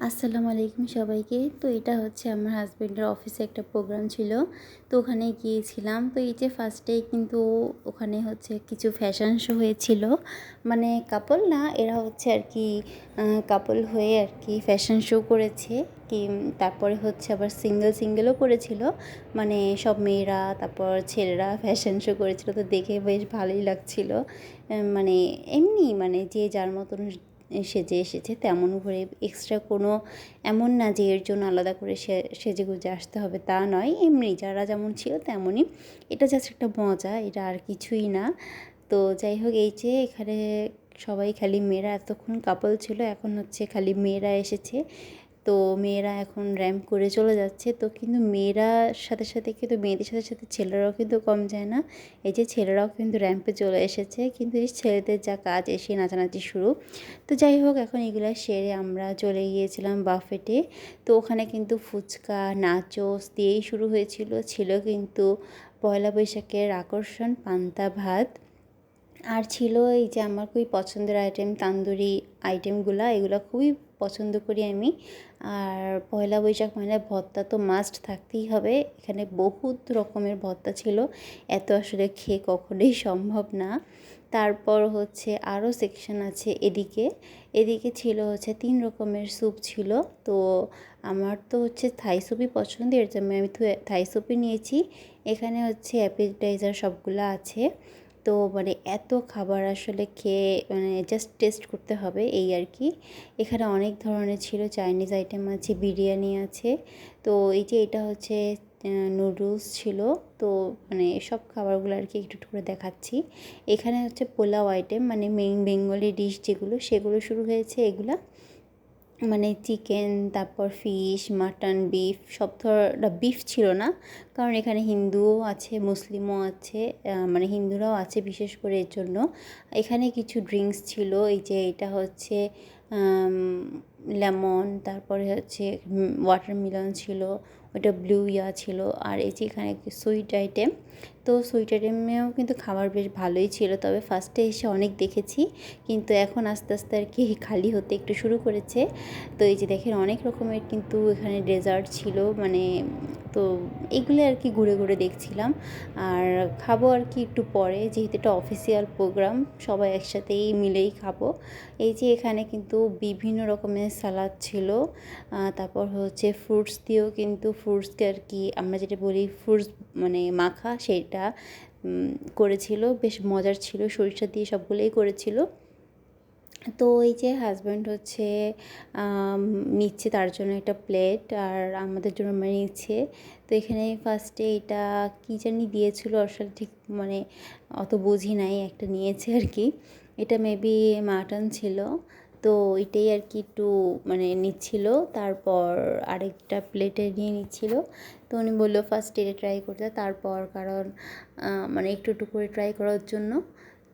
আসসালামু আলাইকুম সবাইকে। তো এটা হচ্ছে আমার হাজব্যান্ডের অফিসে একটা প্রোগ্রাম ছিল। তো ওখানে গিয়েছিলাম। তো এই যে ফার্স্টেই কিন্তু ওখানে হচ্ছে কিছু ফ্যাশন শো হয়েছিল। মানে কাপল না, এরা হচ্ছে আর কি কাপল হয়ে আর কি ফ্যাশন শো করেছে। তারপরে হচ্ছে আবার সিঙ্গেলও করেছিল। মানে সব মেয়েরা তারপর ছেলেরা ফ্যাশন শো করেছিল। তো দেখে বেশ ভালোই লাগছিল। মানে এমনি মানে যে যার মতন সেজে এসেছে তেমন করে এক্সট্রা কোনো এমন না যে এর জন্য আলাদা করে সেজেগুজে আসতে হবে তা নয়, এমনি যারা যেমন ছিল তেমনই। এটা জাস্ট একটা মজা, এটা আর কিছুই না। তো যাই হোক, এই যে এখানে সবাই খালি মেয়েরা, এতক্ষণ কাপল ছিল, এখন হচ্ছে খালি মেয়েরা এসেছে। তো মেয়েরা এখন র্যাম্প করে চলে যাচ্ছে। তো কিন্তু মেয়েরার সাথে সাথে কিন্তু মেয়েদের সাথে সাথে ছেলেরাও কিন্তু কম যায় না। এই যে ছেলেরাও কিন্তু র্যাম্পে চলে এসেছে, কিন্তু এই ছেলেদের যা কাজ এসে নাচানাচি শুরু। তো যাই হোক, এখন এগুলো সেরে আমরা চলে গিয়েছিলাম বাফেটে। তো ওখানে কিন্তু ফুচকা নাচোস দিয়েই শুরু হয়েছিল। ছিল কিন্তু পয়লা বৈশাখের আকর্ষণ পান্তা ভাত। আর ছিল এই যে আমার খুবই পছন্দের আইটেম তান্দুরি আইটেমগুলো, এগুলো খুবই পছন্দ করি আমি। আর পয়লা বৈশাখ মানে ভর্তা তো মাস্ট থাকতেই হবে। এখানে বহুত রকমের ভর্তা ছিল, এত আসলে খেয়ে কখনোই সম্ভব না। তারপর হচ্ছে আরও সেকশন আছে এদিকে। এদিকে ছিল হচ্ছে 3 রকমের স্যুপ ছিল। তো আমার তো হচ্ছে থাই স্যুপই পছন্দের, এর জন্য আমি থাই স্যুপই নিয়েছি। এখানে হচ্ছে অ্যাপিটাইজার সবগুলো আছে। তো মানে এত খাবার আসলে খেয়ে মানে জাস্ট টেস্ট করতে হবে এই আর কি। এখানে অনেক ধরনের ছিল, চাইনিজ আইটেম আছে, বিরিয়ানি আছে। তো এই যে এটা হচ্ছে নুডলস ছিল। তো মানে সব খাবারগুলো আর কি একটু একটু করে দেখাচ্ছি। এখানে হচ্ছে পোলাও আইটেম, মানে মেইন বেঙ্গলি ডিশ যেগুলো সেগুলো শুরু হয়েছে। এগুলা মানে চিকেন, তারপর ফিশ, মাটন, বিফ, সব ধরনের বিফ ছিল না, কারণ এখানে হিন্দুও আছে মুসলিমও আছে, মানে হিন্দুরাও আছে বিশেষ করে এর জন্য। এখানে কিছু ড্রিঙ্কস ছিল, এই যে এটা হচ্ছে লেমন, তারপরে হচ্ছে ওয়াটারমেলন ছিল, ওটা ব্লু ছিল। আর এই যে এখানে সুইট আইটেম। তো সুইট আইটেমেও কিন্তু খাবার বেশ ভালোই ছিল, তবে ফার্স্টে এসে অনেক দেখেছি, কিন্তু এখন আস্তে আস্তে আর কি খালি হতে একটু শুরু করেছে। তো এই যে দেখেন অনেক রকমের কিন্তু এখানে ডেজার্ট ছিল, মানে তো এগুলো আর কি ঘুরে ঘুরে দেখছিলাম। আর খাবো আর কি একটু পরে, যেহেতু এটা অফিসিয়াল প্রোগ্রাম, সবাই একসাথেই মিলেই খাবো। এই যে এখানে কিন্তু বিভিন্ন রকমের সালাদ ছিল। তারপর হচ্ছে ফ্রুটস দিয়েও, কিন্তু ফ্রুটসকে আর কি আমরা যেটা বলি ফ্রুটস মানে মাখা, সেটা করেছিল, বেশ মজার ছিল, সরিষা দিয়ে সবগুলোই করেছিল। তো এই যে হাজব্যান্ড হচ্ছে নিচ্ছে তার জন্য একটা প্লেট, আর আমাদের জন্য মানে নিচ্ছে। তো এখানে ফার্স্টে এটা কী জানি দিয়েছিল আসলে ঠিক মানে অত বুঝি নাই, একটা নিয়েছে আর কি। এটা মেবি মাটন ছিল। তো এটাই আর কি একটু মানে নিচ্ছিল, তারপর আরেকটা প্লেটে নিয়ে নিচ্ছিল। তো উনি বললো ফার্স্ট এটা ট্রাই করতে, তারপর কারণ মানে একটু একটু করে ট্রাই করার জন্য।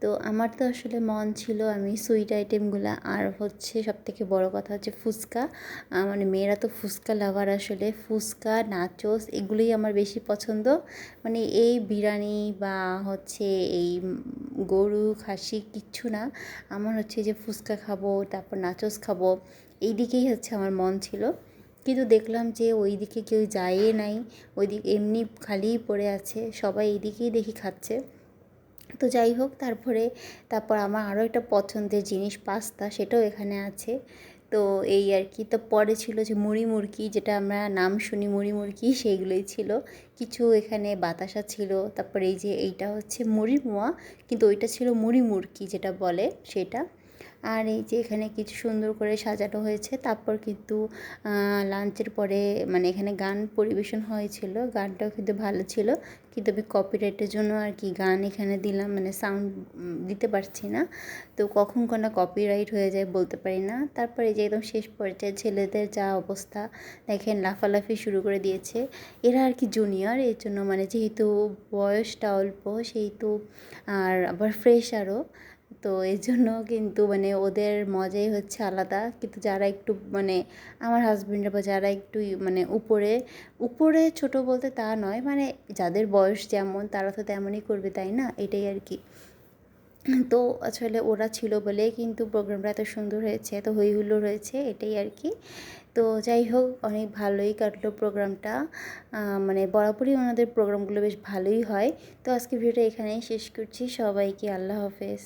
তো আমার তো আসলে মন ছিল আমি সুইট আইটেমগুলো, আর হচ্ছে সবথেকে বড় কথা হচ্ছে ফুচকা। মানে মেয়েরা তো ফুচকা লাভার, আসলে ফুচকা নাচোস এগুলোই আমার বেশি পছন্দ। মানে এই বিরিয়ানি বা হচ্ছে এই গরু খাসি কিচ্ছু না, আমার হচ্ছে যে ফুচকা খাবো, তারপর নাচোস খাবো, এই দিকেই হচ্ছে আমার মন ছিল। কিন্তু দেখলাম যে ওই দিকে কেউ যায়ই নাই, ওই দিকে এমনি খালিই পড়ে আছে, সবাই এইদিকেই দেখি খাচ্ছে। তো যাই হোক, তারপর আমার আরও একটা পছন্দের জিনিস পাস্তা, সেটাও এখানে আছে। তো এই আর কি। তো পরে ছিল যে মুড়ি মুড়কি, যেটা আমরা নাম শুনি মুড়ি মুড়কি, সেইগুলোই ছিল। কিছু এখানে বাতাসা ছিল, তারপর এই যে এইটা হচ্ছে মুড়ি মোয়া, কিন্তু ওইটা ছিল মুড়ি মুড়কি যেটা বলে সেটা। আর এই যে এখানে কিছু সুন্দর করে সাজানো হয়েছে। তারপর কিন্তু লাঞ্চের পরে মানে এখানে গান পরিবেশন হয়েছিল, গানটাও কিন্তু ভালো ছিল, কিন্তু আমি কপিরাইটের জন্য আর কি গান এখানে দিলাম, মানে সাউন্ড দিতে পারছি না। তো কখন কোনো কপিরাইট হয়ে যায় বলতে পারি না। তারপরে যে একদম শেষ পর্যায়ে ছেলেদের যা অবস্থা দেখেন, লাফালাফি শুরু করে দিয়েছে। এরা আর কি জুনিয়র, এর জন্য মানে যেহেতু বয়সটা অল্প সেহেতু, আর আবার ফ্রেশ আরও, তো এর জন্য কিন্তু মানে ওদের মজাই হচ্ছে আলাদা। কিন্তু যারা একটু মানে আমার হাজব্যান্ডের বা যারা একটু মানে উপরে উপরে ছোট বলতে তা নয়, মানে যাদের বয়স যেমন তারা তো তেমনই করবে, তাই না? এটাই আর কি। তো আসলে ওরা ছিল বলে কিন্তু প্রোগ্রামটা এত সুন্দর হয়েছে, এত হই হুল্লোড় হয়েছে, এটাই আর কি। তো যাই হোক, অনেক ভালোই কাটলো প্রোগ্রামটা। মানে বরাবরই ওনাদের প্রোগ্রামগুলো বেশ ভালোই হয়। তো আজকে ভিডিওটা এখানেই শেষ করছি। সবাইকে আল্লাহ হাফেজ।